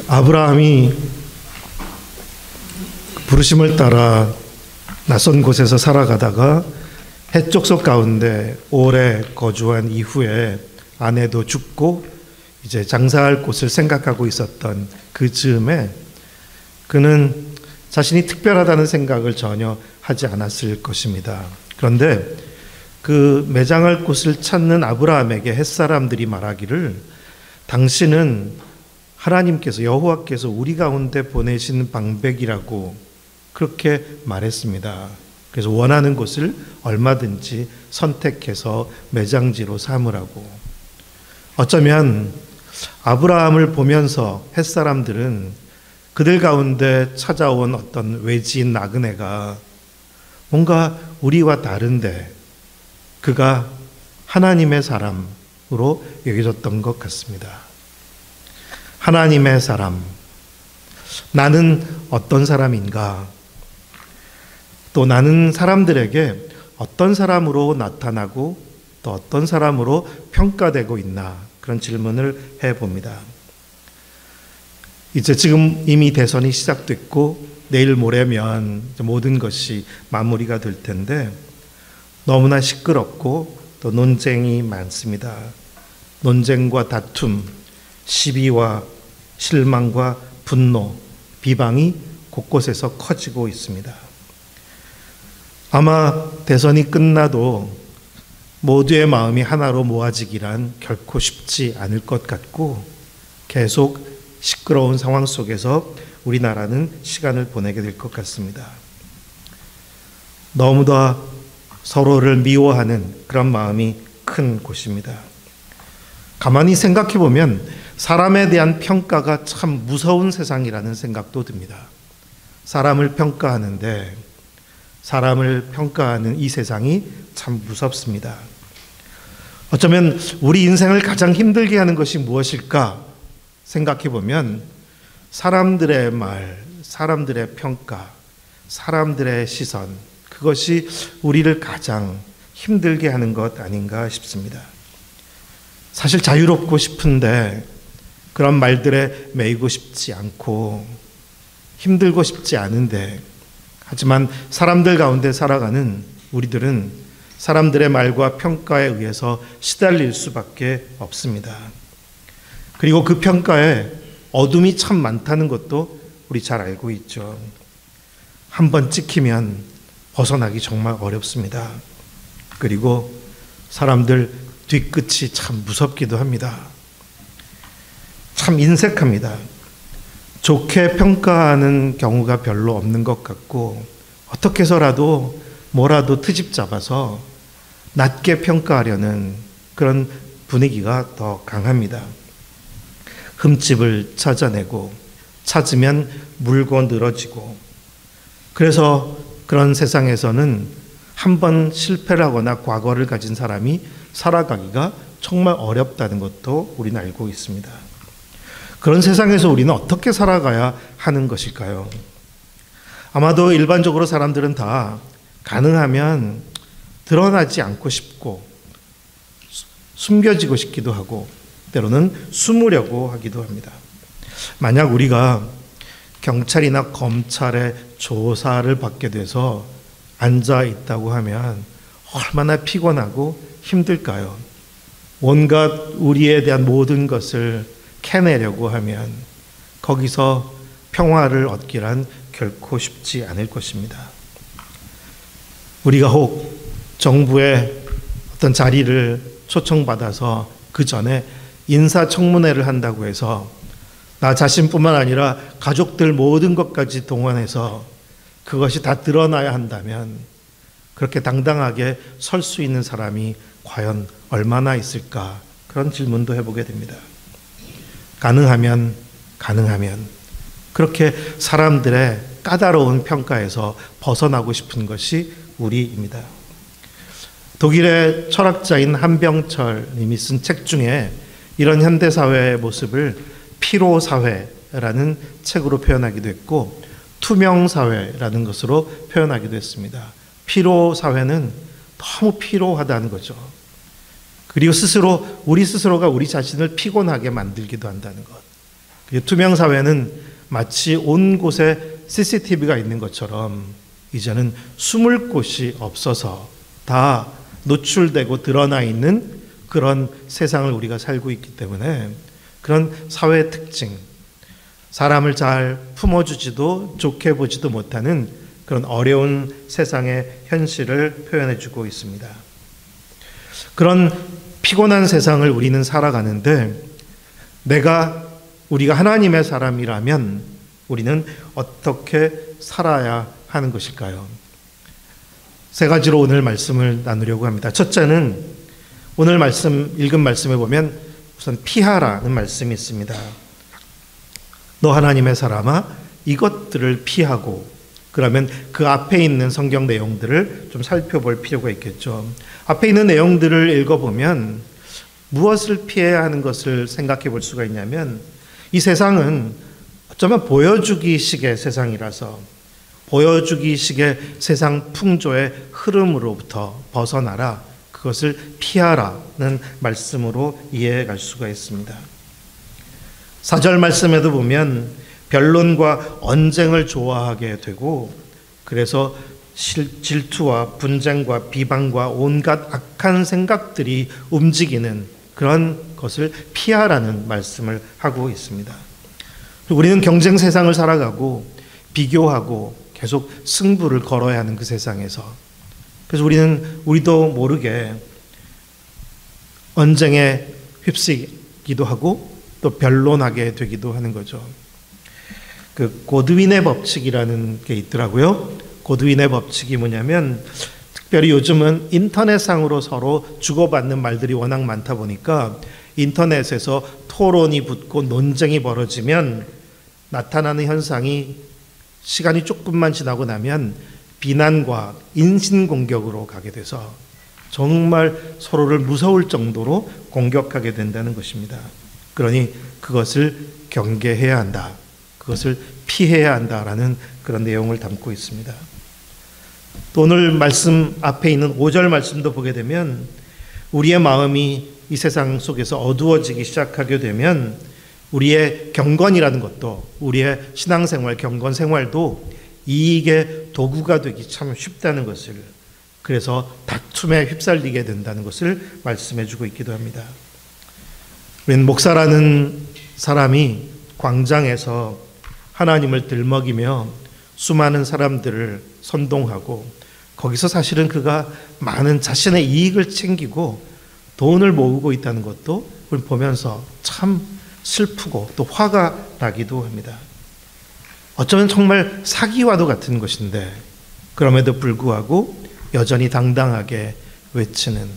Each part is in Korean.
아브라함이 부르심을 따라 낯선 곳에서 살아가다가 해족속 가운데 오래 거주한 이후에 아내도 죽고 이제 장사할 곳을 생각하고 있었던 그 즈음에 그는 자신이 특별하다는 생각을 전혀 하지 않았을 것입니다. 그런데 그 매장할 곳을 찾는 아브라함에게 햇사람들이 말하기를 당신은 하나님께서 여호와께서 우리 가운데 보내신 방백이라고 그렇게 말했습니다. 그래서 원하는 곳을 얼마든지 선택해서 매장지로 삼으라고. 어쩌면 아브라함을 보면서 햇사람들은 그들 가운데 찾아온 어떤 외지인 나그네가 뭔가 우리와 다른데 그가 하나님의 사람으로 여겨졌던 것 같습니다. 하나님의 사람. 나는 어떤 사람인가? 또 나는 사람들에게 어떤 사람으로 나타나고 또 어떤 사람으로 평가되고 있나? 그런 질문을 해봅니다. 이제 지금 이미 대선이 시작됐고 내일 모레면 모든 것이 마무리가 될 텐데 너무나 시끄럽고 또 논쟁이 많습니다. 논쟁과 다툼, 시비와 실망과 분노, 비방이 곳곳에서 커지고 있습니다. 아마 대선이 끝나도 모두의 마음이 하나로 모아지기란 결코 쉽지 않을 것 같고 계속 시끄러운 상황 속에서 우리나라는 시간을 보내게 될 것 같습니다. 너무도 서로를 미워하는 그런 마음이 큰 곳입니다. 가만히 생각해 보면 사람에 대한 평가가 참 무서운 세상이라는 생각도 듭니다. 사람을 평가하는데 사람을 평가하는 이 세상이 참 무섭습니다. 어쩌면 우리 인생을 가장 힘들게 하는 것이 무엇일까 생각해 보면 사람들의 말, 사람들의 평가, 사람들의 시선, 그것이 우리를 가장 힘들게 하는 것 아닌가 싶습니다. 사실 자유롭고 싶은데 그런 말들에 매이고 싶지 않고 힘들고 싶지 않은데 하지만 사람들 가운데 살아가는 우리들은 사람들의 말과 평가에 의해서 시달릴 수밖에 없습니다. 그리고 그 평가에 어둠이 참 많다는 것도 우리 잘 알고 있죠. 한번 찍히면 벗어나기 정말 어렵습니다. 그리고 사람들 뒤끝이 참 무섭기도 합니다. 참 인색합니다. 좋게 평가하는 경우가 별로 없는 것 같고 어떻게 해서라도 뭐라도 트집 잡아서 낮게 평가하려는 그런 분위기가 더 강합니다. 흠집을 찾아내고 찾으면 물고 늘어지고 그래서 그런 세상에서는 한번 실패를 하거나 과거를 가진 사람이 살아가기가 정말 어렵다는 것도 우리는 알고 있습니다. 그런 세상에서 우리는 어떻게 살아가야 하는 것일까요? 아마도 일반적으로 사람들은 다 가능하면 드러나지 않고 싶고 숨겨지고 싶기도 하고 때로는 숨으려고 하기도 합니다. 만약 우리가 경찰이나 검찰의 조사를 받게 돼서 앉아 있다고 하면 얼마나 피곤하고 힘들까요? 온갖 우리에 대한 모든 것을 캐내려고 하면 거기서 평화를 얻기란 결코 쉽지 않을 것입니다. 우리가 혹 정부의 어떤 자리를 초청받아서 그 전에 인사청문회를 한다고 해서 나 자신뿐만 아니라 가족들 모든 것까지 동원해서 그것이 다 드러나야 한다면 그렇게 당당하게 설 수 있는 사람이 과연 얼마나 있을까? 그런 질문도 해보게 됩니다. 가능하면 그렇게 사람들의 까다로운 평가에서 벗어나고 싶은 것이 우리입니다. 독일의 철학자인 한병철님이 쓴 책 중에 이런 현대사회의 모습을 피로사회라는 책으로 표현하기도 했고 투명사회라는 것으로 표현하기도 했습니다. 피로사회는 너무 피로하다는 거죠. 그리고 우리 스스로가 우리 자신을 피곤하게 만들기도 한다는 것. 투명 사회는 마치 온 곳에 CCTV가 있는 것처럼 이제는 숨을 곳이 없어서 다 노출되고 드러나 있는 그런 세상을 우리가 살고 있기 때문에 그런 사회의 특징, 사람을 잘 품어주지도 좋게 보지도 못하는 그런 어려운 세상의 현실을 표현해주고 있습니다. 그런 피곤한 세상을 우리는 살아가는데 우리가 하나님의 사람이라면 우리는 어떻게 살아야 하는 것일까요? 세 가지로 오늘 말씀을 나누려고 합니다. 첫째는 오늘 읽은 말씀에 보면 우선 피하라는 말씀이 있습니다. 너 하나님의 사람아, 이것들을 피하고, 그러면 그 앞에 있는 성경 내용들을 좀 살펴볼 필요가 있겠죠. 앞에 있는 내용들을 읽어보면 무엇을 피해야 하는 것을 생각해 볼 수가 있냐면 이 세상은 어쩌면 보여주기식의 세상이라서 보여주기식의 세상 풍조의 흐름으로부터 벗어나라, 그것을 피하라는 말씀으로 이해해 갈 수가 있습니다. 4절 말씀에도 보면 변론과 언쟁을 좋아하게 되고 그래서 질투와 분쟁과 비방과 온갖 악한 생각들이 움직이는 그런 것을 피하라는 말씀을 하고 있습니다. 우리는 경쟁 세상을 살아가고 비교하고 계속 승부를 걸어야 하는 그 세상에서 그래서 우리도 모르게 언쟁에 휩쓰기도 하고 또 변론하게 되기도 하는 거죠. 그 고드윈의 법칙이라는 게 있더라고요. 고드윈의 법칙이 뭐냐면 특별히 요즘은 인터넷상으로 서로 주고받는 말들이 워낙 많다 보니까 인터넷에서 토론이 붙고 논쟁이 벌어지면 나타나는 현상이 시간이 조금만 지나고 나면 비난과 인신공격으로 가게 돼서 정말 서로를 무서울 정도로 공격하게 된다는 것입니다. 그러니 그것을 경계해야 한다. 그것을 피해야 한다라는 그런 내용을 담고 있습니다. 또 오늘 말씀 앞에 있는 5절 말씀도 보게 되면 우리의 마음이 이 세상 속에서 어두워지기 시작하게 되면 우리의 경건이라는 것도 우리의 신앙생활, 경건생활도 이익의 도구가 되기 참 쉽다는 것을, 그래서 다툼에 휩쓸리게 된다는 것을 말씀해 주고 있기도 합니다. 우리는 목사라는 사람이 광장에서 하나님을 들먹이며 수많은 사람들을 선동하고 거기서 사실은 그가 많은 자신의 이익을 챙기고 돈을 모으고 있다는 것도 우리 보면서 참 슬프고 또 화가 나기도 합니다. 어쩌면 정말 사기와도 같은 것인데 그럼에도 불구하고 여전히 당당하게 외치는,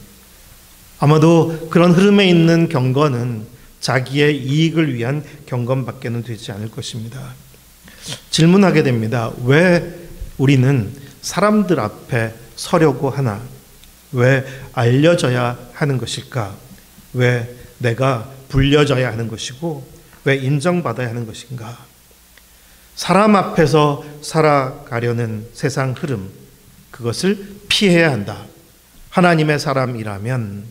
아마도 그런 흐름에 있는 경건은 자기의 이익을 위한 경건밖에는 되지 않을 것입니다. 질문하게 됩니다. 왜 우리는 사람들 앞에 서려고 하나? 왜 알려져야 하는 것일까? 왜 내가 불려져야 하는 것이고 왜 인정받아야 하는 것인가? 사람 앞에서 살아가려는 세상 흐름, 그것을 피해야 한다. 하나님의 사람이라면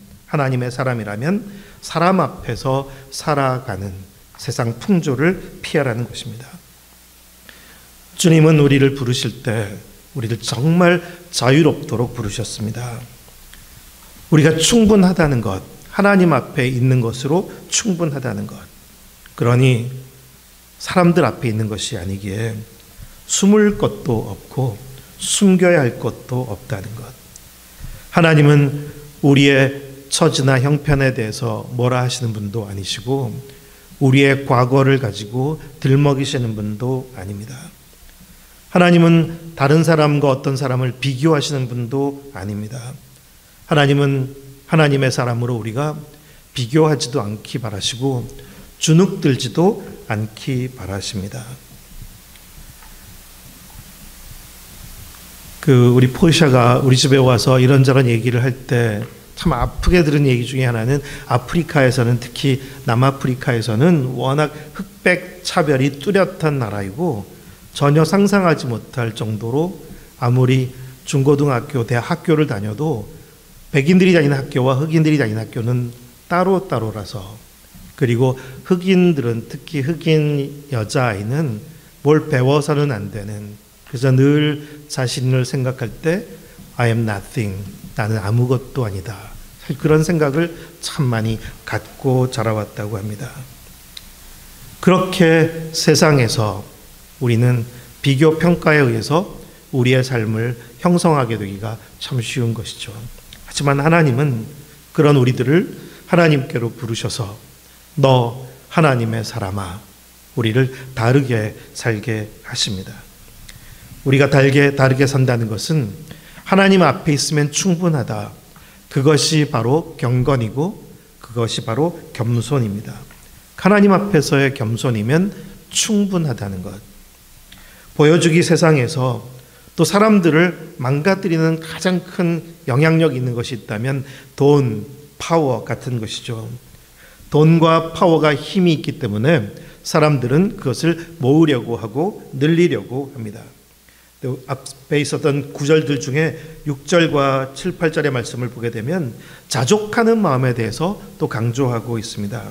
사람 앞에서 살아가는 세상 풍조를 피하라는 것입니다. 주님은 우리를 부르실 때 우리를 정말 자유롭도록 부르셨습니다. 우리가 충분하다는 것, 하나님 앞에 있는 것으로 충분하다는 것, 그러니 사람들 앞에 있는 것이 아니기에 숨을 것도 없고 숨겨야 할 것도 없다는 것. 하나님은 우리의 처지나 형편에 대해서 뭐라 하시는 분도 아니시고 우리의 과거를 가지고 들먹이시는 분도 아닙니다. 하나님은 다른 사람과 어떤 사람을 비교하시는 분도 아닙니다. 하나님은 하나님의 사람으로 우리가 비교하지도 않기 바라시고 주눅들지도 않기 바라십니다. 우리 포샤가 우리 집에 와서 이런저런 얘기를 할 때 참 아프게 들은 얘기 중에 하나는 아프리카에서는, 특히 남아프리카에서는 워낙 흑백 차별이 뚜렷한 나라이고 전혀 상상하지 못할 정도로 아무리 중고등학교, 대학 학교를 다녀도 백인들이 다니는 학교와 흑인들이 다니는 학교는 따로따로라서 그리고 흑인들은, 특히 흑인 여자아이는 뭘 배워서는 안 되는, 그래서 늘 자신을 생각할 때 I am nothing, 나는 아무것도 아니다, 그런 생각을 참 많이 갖고 자라왔다고 합니다. 그렇게 세상에서 우리는 비교 평가에 의해서 우리의 삶을 형성하게 되기가 참 쉬운 것이죠. 하지만 하나님은 그런 우리들을 하나님께로 부르셔서 너 하나님의 사람아, 우리를 다르게 살게 하십니다. 우리가 다르게 산다는 것은 하나님 앞에 있으면 충분하다, 그것이 바로 경건이고 그것이 바로 겸손입니다. 하나님 앞에서의 겸손이면 충분하다는 것. 보여주기 세상에서 또 사람들을 망가뜨리는 가장 큰 영향력 있는 것이 있다면 돈, 파워 같은 것이죠. 돈과 파워가 힘이 있기 때문에 사람들은 그것을 모으려고 하고 늘리려고 합니다. 앞에 있었던 구절들 중에 6절과 7, 8절의 말씀을 보게 되면 자족하는 마음에 대해서 또 강조하고 있습니다.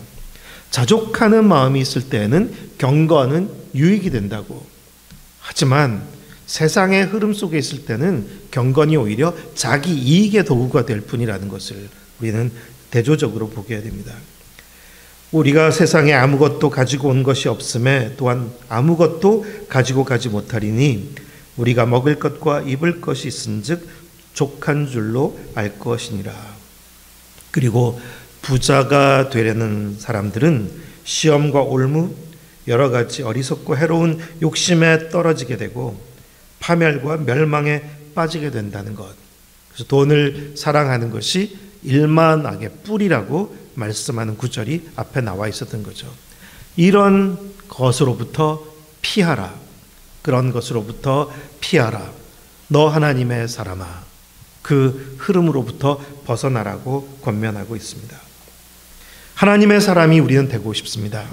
자족하는 마음이 있을 때에는 경건은 유익이 된다고. 하지만 세상의 흐름 속에 있을 때는 경건이 오히려 자기 이익의 도구가 될 뿐이라는 것을 우리는 대조적으로 보게 됩니다. 우리가 세상에 아무것도 가지고 온 것이 없음에 또한 아무것도 가지고 가지 못하리니 우리가 먹을 것과 입을 것이 있은즉 족한 줄로 알 것이니라. 그리고 부자가 되려는 사람들은 시험과 올무, 여러 가지 어리석고 해로운 욕심에 떨어지게 되고 파멸과 멸망에 빠지게 된다는 것. 그래서 돈을 사랑하는 것이 일만악의 뿌리라고 말씀하는 구절이 앞에 나와 있었던 거죠. 이런 것으로부터 피하라. 그런 것으로부터 피하라. 너 하나님의 사람아. 그 흐름으로부터 벗어나라고 권면하고 있습니다. 하나님의 사람이 우리는 되고 싶습니다.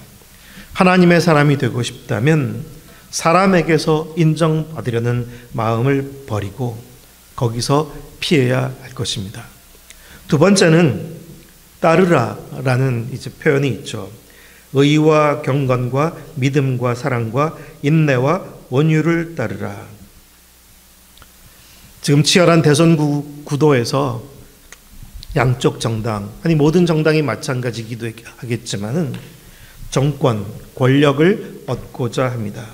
하나님의 사람이 되고 싶다면 사람에게서 인정받으려는 마음을 버리고 거기서 피해야 할 것입니다. 두 번째는 따르라라는 이제 표현이 있죠. 의와 경건과 믿음과 사랑과 인내와 온유를 따르라. 지금 치열한 대선 구도에서 양쪽 정당, 아니 모든 정당이 마찬가지이기도 하겠지만은 정권, 권력을 얻고자 합니다.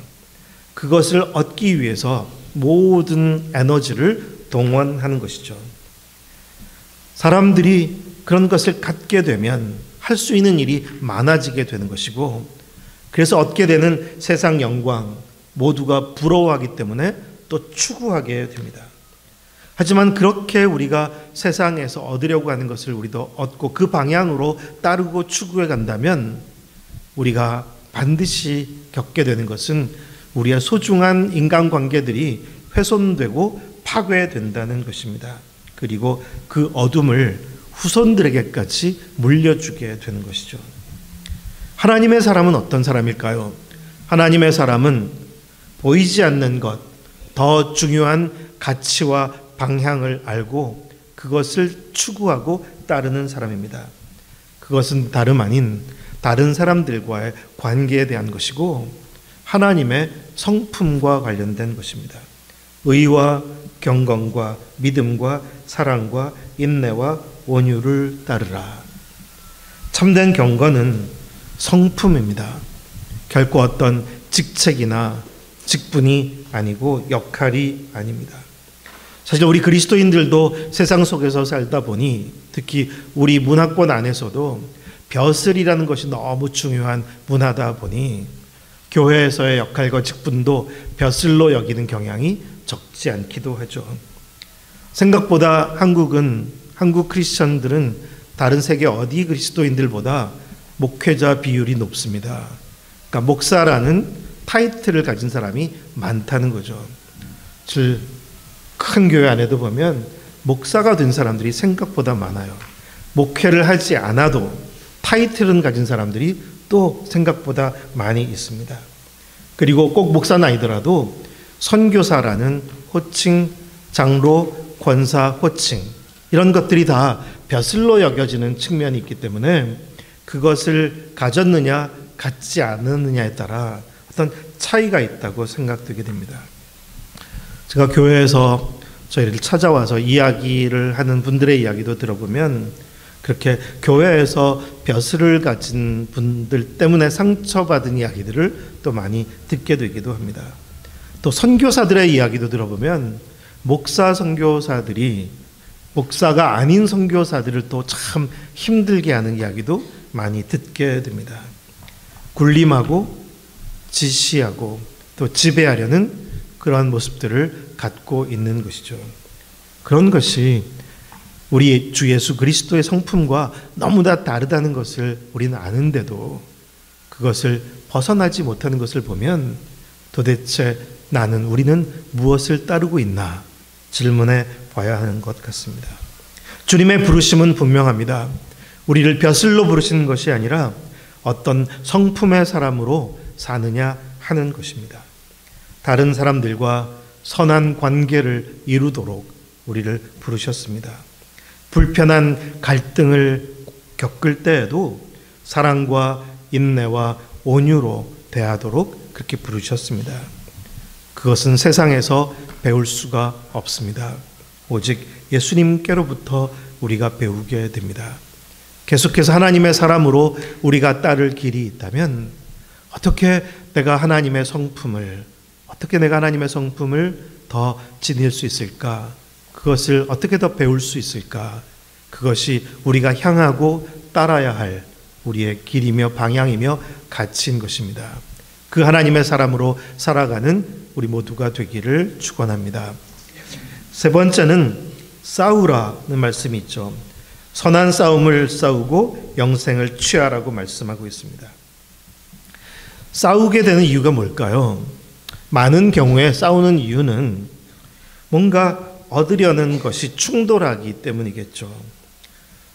그것을 얻기 위해서 모든 에너지를 동원하는 것이죠. 사람들이 그런 것을 갖게 되면 할 수 있는 일이 많아지게 되는 것이고, 그래서 얻게 되는 세상 영광 모두가 부러워하기 때문에 또 추구하게 됩니다. 하지만 그렇게 우리가 세상에서 얻으려고 하는 것을 우리도 얻고 그 방향으로 따르고 추구해 간다면 우리가 반드시 겪게 되는 것은 우리의 소중한 인간관계들이 훼손되고 파괴된다는 것입니다. 그리고 그 어둠을 후손들에게까지 물려주게 되는 것이죠. 하나님의 사람은 어떤 사람일까요? 하나님의 사람은 보이지 않는 것, 더 중요한 가치와 방향을 알고 그것을 추구하고 따르는 사람입니다. 그것은 다름 아닌 다른 사람들과의 관계에 대한 것이고 하나님의 성품과 관련된 것입니다. 의와 경건과 믿음과 사랑과 인내와 온유를 따르라. 참된 경건은 성품입니다. 결코 어떤 직책이나 직분이 아니고 역할이 아닙니다. 사실 우리 그리스도인들도 세상 속에서 살다 보니 특히 우리 문화권 안에서도 벼슬이라는 것이 너무 중요한 문화다 보니 교회에서의 역할과 직분도 벼슬로 여기는 경향이 적지 않기도 하죠. 생각보다 한국 크리스천들은 다른 세계 어디 그리스도인들보다 목회자 비율이 높습니다. 그러니까 목사라는 타이틀을 가진 사람이 많다는 거죠. 큰 교회 안에도 보면 목사가 된 사람들이 생각보다 많아요. 목회를 하지 않아도 타이틀은 가진 사람들이 또 생각보다 많이 있습니다. 그리고 꼭 목사는 아니더라도 선교사라는 호칭, 장로, 권사, 호칭 이런 것들이 다 벼슬로 여겨지는 측면이 있기 때문에 그것을 가졌느냐 갖지 않았느냐에 따라 어떤 차이가 있다고 생각되게 됩니다. 제가 교회에서 저희를 찾아와서 이야기를 하는 분들의 이야기도 들어보면 그렇게 교회에서 벼슬을 가진 분들 때문에 상처받은 이야기들을 또 많이 듣게 되기도 합니다. 또 선교사들의 이야기도 들어보면 목사 선교사들이 목사가 아닌 선교사들을 또 참 힘들게 하는 이야기도 많이 듣게 됩니다. 군림하고 지시하고 또 지배하려는 그러한 모습들을 갖고 있는 것이죠. 그런 것이 우리 주 예수 그리스도의 성품과 너무나 다르다는 것을 우리는 아는데도 그것을 벗어나지 못하는 것을 보면 도대체 우리는 무엇을 따르고 있나 질문해 봐야 하는 것 같습니다. 주님의 부르심은 분명합니다. 우리를 벼슬로 부르시는 것이 아니라 어떤 성품의 사람으로 사느냐 하는 것입니다. 다른 사람들과 선한 관계를 이루도록 우리를 부르셨습니다. 불편한 갈등을 겪을 때에도 사랑과 인내와 온유로 대하도록 그렇게 부르셨습니다. 그것은 세상에서 배울 수가 없습니다. 오직 예수님께로부터 우리가 배우게 됩니다. 계속해서 하나님의 사람으로 우리가 따를 길이 있다면 어떻게 내가 하나님의 성품을 더 지닐 수 있을까? 그것을 어떻게 더 배울 수 있을까? 그것이 우리가 향하고 따라야 할 우리의 길이며 방향이며 가치인 것입니다. 그 하나님의 사람으로 살아가는 우리 모두가 되기를 축원합니다. 세 번째는 싸우라는 말씀이 있죠. 선한 싸움을 싸우고 영생을 취하라고 말씀하고 있습니다. 싸우게 되는 이유가 뭘까요? 많은 경우에 싸우는 이유는 뭔가 얻으려는 것이 충돌하기 때문이겠죠.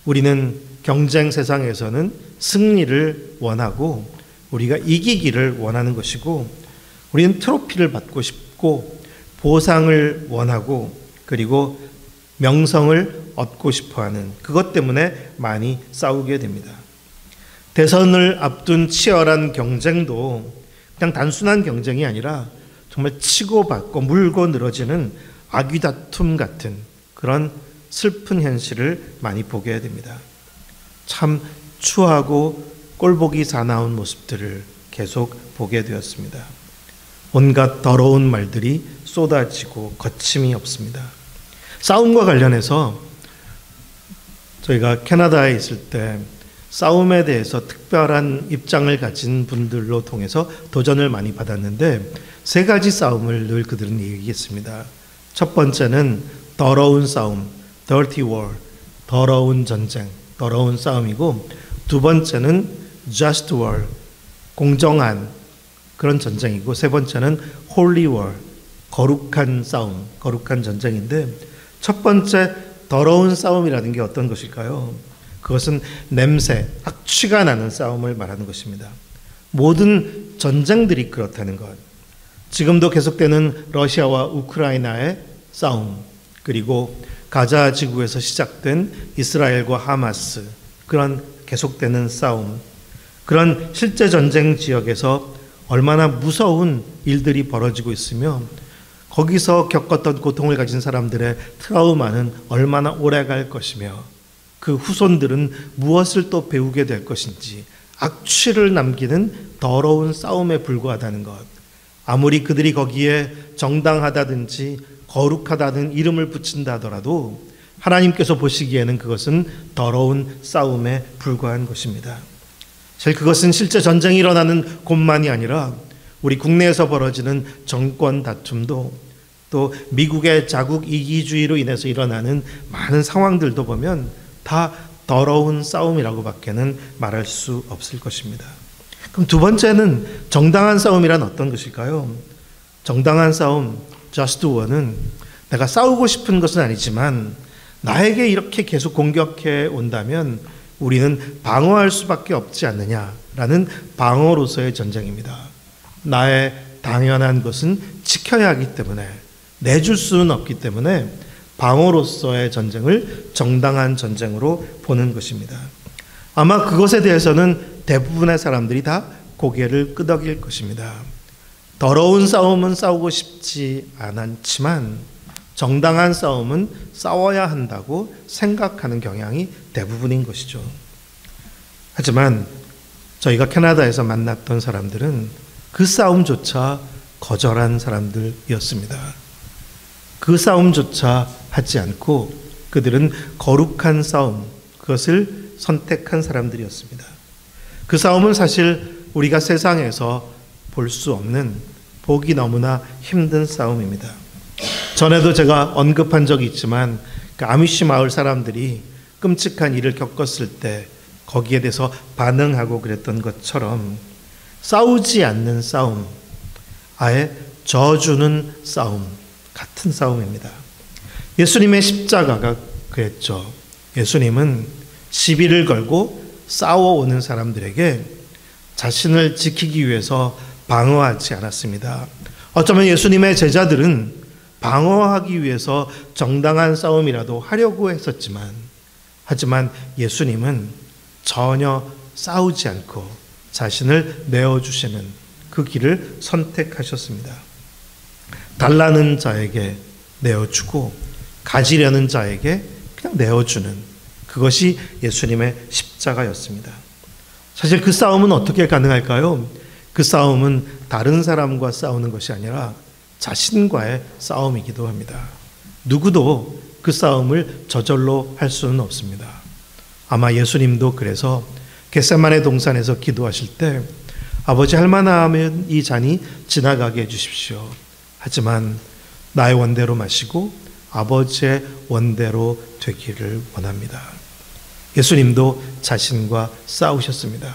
우리는 경쟁 세상에서는 승리를 원하고 우리가 이기기를 원하는 것이고 우리는 트로피를 받고 싶고 보상을 원하고 그리고 명성을 얻고 싶어하는 그것 때문에 많이 싸우게 됩니다. 대선을 앞둔 치열한 경쟁도 그냥 단순한 경쟁이 아니라 정말 치고받고 물고 늘어지는 아귀다툼 같은 그런 슬픈 현실을 많이 보게 됩니다. 참 추하고 꼴보기 사나운 모습들을 계속 보게 되었습니다. 온갖 더러운 말들이 쏟아지고 거침이 없습니다. 싸움과 관련해서 저희가 캐나다에 있을 때 싸움에 대해서 특별한 입장을 가진 분들로 통해서 도전을 많이 받았는데 세 가지 싸움을 늘 그들은 얘기했습니다. 첫 번째는 더러운 싸움, dirty war, 더러운 전쟁, 더러운 싸움이고 두 번째는 just war, 공정한 그런 전쟁이고 세 번째는 holy war, 거룩한 싸움, 거룩한 전쟁인데 첫 번째 더러운 싸움이라는 게 어떤 것일까요? 그것은 냄새, 악취가 나는 싸움을 말하는 것입니다. 모든 전쟁들이 그렇다는 것. 지금도 계속되는 러시아와 우크라이나의 싸움, 그리고 가자 지구에서 시작된 이스라엘과 하마스, 그런 계속되는 싸움, 그런 실제 전쟁 지역에서 얼마나 무서운 일들이 벌어지고 있으며 거기서 겪었던 고통을 가진 사람들의 트라우마는 얼마나 오래 갈 것이며 그 후손들은 무엇을 또 배우게 될 것인지 악취를 남기는 더러운 싸움에 불과하다는 것. 아무리 그들이 거기에 정당하다든지 거룩하다는 이름을 붙인다 하더라도 하나님께서 보시기에는 그것은 더러운 싸움에 불과한 것입니다. 사실 그것은 실제 전쟁이 일어나는 곳만이 아니라 우리 국내에서 벌어지는 정권 다툼도 또 미국의 자국 이기주의로 인해서 일어나는 많은 상황들도 보면 다 더러운 싸움이라고밖에는 말할 수 없을 것입니다. 그럼 두 번째는 정당한 싸움이란 어떤 것일까요? 정당한 싸움, just war는 내가 싸우고 싶은 것은 아니지만 나에게 이렇게 계속 공격해 온다면 우리는 방어할 수밖에 없지 않느냐라는 방어로서의 전쟁입니다. 나의 당연한 것은 지켜야 하기 때문에 내줄 수는 없기 때문에 방어로서의 전쟁을 정당한 전쟁으로 보는 것입니다. 아마 그것에 대해서는 대부분의 사람들이 다 고개를 끄덕일 것입니다. 더러운 싸움은 싸우고 싶지 않지만 정당한 싸움은 싸워야 한다고 생각하는 경향이 대부분인 것이죠. 하지만 저희가 캐나다에서 만났던 사람들은 그 싸움조차 거절한 사람들이었습니다. 그 싸움조차 하지 않고 그들은 거룩한 싸움, 그것을 선택한 사람들이었습니다. 그 싸움은 사실 우리가 세상에서 볼 수 없는 보기 너무나 힘든 싸움입니다. 전에도 제가 언급한 적이 있지만 그 아미시 마을 사람들이 끔찍한 일을 겪었을 때 거기에 대해서 반응하고 그랬던 것처럼 싸우지 않는 싸움, 아예 져주는 싸움, 같은 싸움입니다. 예수님의 십자가가 그랬죠. 예수님은 시비를 걸고 싸워오는 사람들에게 자신을 지키기 위해서 방어하지 않았습니다. 어쩌면 예수님의 제자들은 방어하기 위해서 정당한 싸움이라도 하려고 했었지만, 하지만 예수님은 전혀 싸우지 않고 자신을 내어주시는 그 길을 선택하셨습니다. 달라는 자에게 내어주고 가지려는 자에게 그냥 내어주는, 그것이 예수님의 십자가였습니다. 사실 그 싸움은 어떻게 가능할까요? 그 싸움은 다른 사람과 싸우는 것이 아니라 자신과의 싸움이기도 합니다. 누구도 그 싸움을 저절로 할 수는 없습니다. 아마 예수님도 그래서 겟세마네 동산에서 기도하실 때 아버지, 할 만하면 이 잔이 지나가게 해주십시오. 하지만 나의 원대로 마시고 아버지의 원대로 되기를 원합니다. 예수님도 자신과 싸우셨습니다.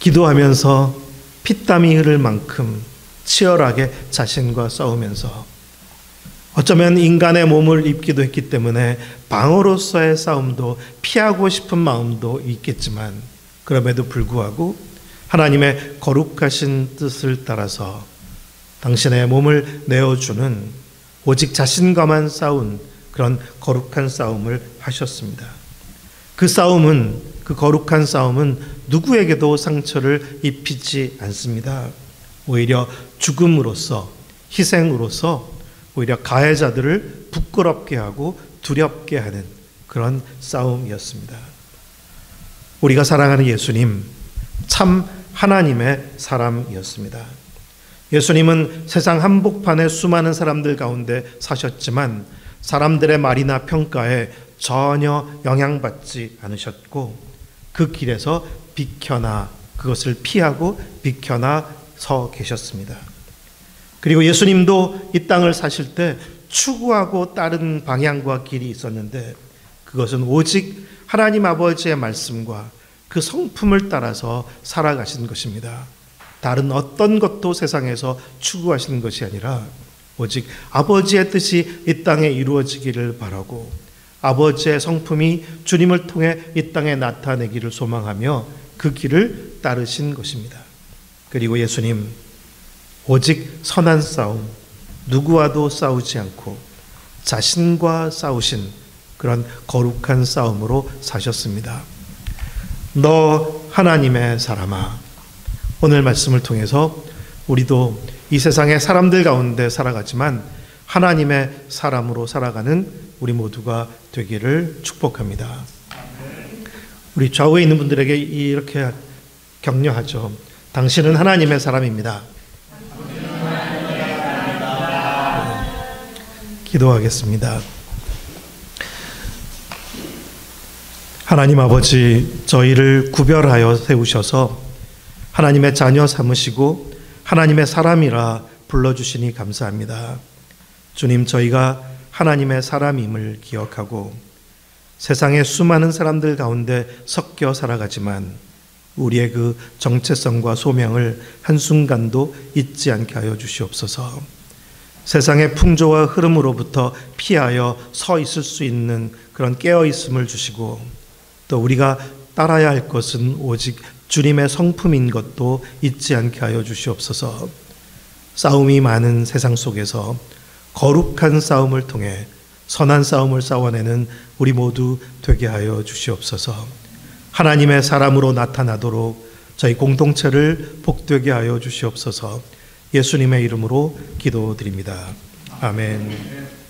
기도하면서 피땀이 흐를 만큼 치열하게 자신과 싸우면서 어쩌면 인간의 몸을 입기도 했기 때문에 방어로서의 싸움도 피하고 싶은 마음도 있겠지만, 그럼에도 불구하고 하나님의 거룩하신 뜻을 따라서 당신의 몸을 내어주는, 오직 자신과만 싸운 그런 거룩한 싸움을 하셨습니다. 그 싸움은, 그 거룩한 싸움은 누구에게도 상처를 입히지 않습니다. 오히려 죽음으로써, 희생으로써 오히려 가해자들을 부끄럽게 하고 두렵게 하는 그런 싸움이었습니다. 우리가 사랑하는 예수님, 참 하나님의 사람이었습니다. 예수님은 세상 한복판의 수많은 사람들 가운데 사셨지만 사람들의 말이나 평가에 전혀 영향받지 않으셨고, 그 길에서 비켜나, 그것을 피하고 비켜나 서 계셨습니다. 그리고 예수님도 이 땅을 사실 때 추구하고 따른 방향과 길이 있었는데, 그것은 오직 하나님 아버지의 말씀과 그 성품을 따라서 살아가신 것입니다. 다른 어떤 것도 세상에서 추구하시는 것이 아니라 오직 아버지의 뜻이 이 땅에 이루어지기를 바라고 아버지의 성품이 주님을 통해 이 땅에 나타내기를 소망하며 그 길을 따르신 것입니다. 그리고 예수님, 오직 선한 싸움, 누구와도 싸우지 않고 자신과 싸우신 그런 거룩한 싸움으로 사셨습니다. 너 하나님의 사람아, 오늘 말씀을 통해서 우리도 이 세상의 사람들 가운데 살아가지만 하나님의 사람으로 살아가는 우리 모두가 되기를 축복합니다. 우리 좌우에 있는 분들에게 이렇게 격려하죠. 당신은 하나님의 사람입니다. 기도하겠습니다. 하나님 아버지, 저희를 구별하여 세우셔서 하나님의 자녀 삼으시고 하나님의 사람이라 불러주시니 감사합니다. 주님, 저희가 하나님의 사람임을 기억하고 세상의 수많은 사람들 가운데 섞여 살아가지만 우리의 그 정체성과 소명을 한순간도 잊지 않게 하여 주시옵소서. 세상의 풍조와 흐름으로부터 피하여 서 있을 수 있는 그런 깨어있음을 주시고, 또 우리가 따라야 할 것은 오직 주님의 성품인 것도 잊지 않게 하여 주시옵소서. 싸움이 많은 세상 속에서 거룩한 싸움을 통해 선한 싸움을 싸워내는 우리 모두 되게 하여 주시옵소서. 하나님의 사람으로 나타나도록 저희 공동체를 복되게 하여 주시옵소서. 예수님의 이름으로 기도드립니다. 아멘.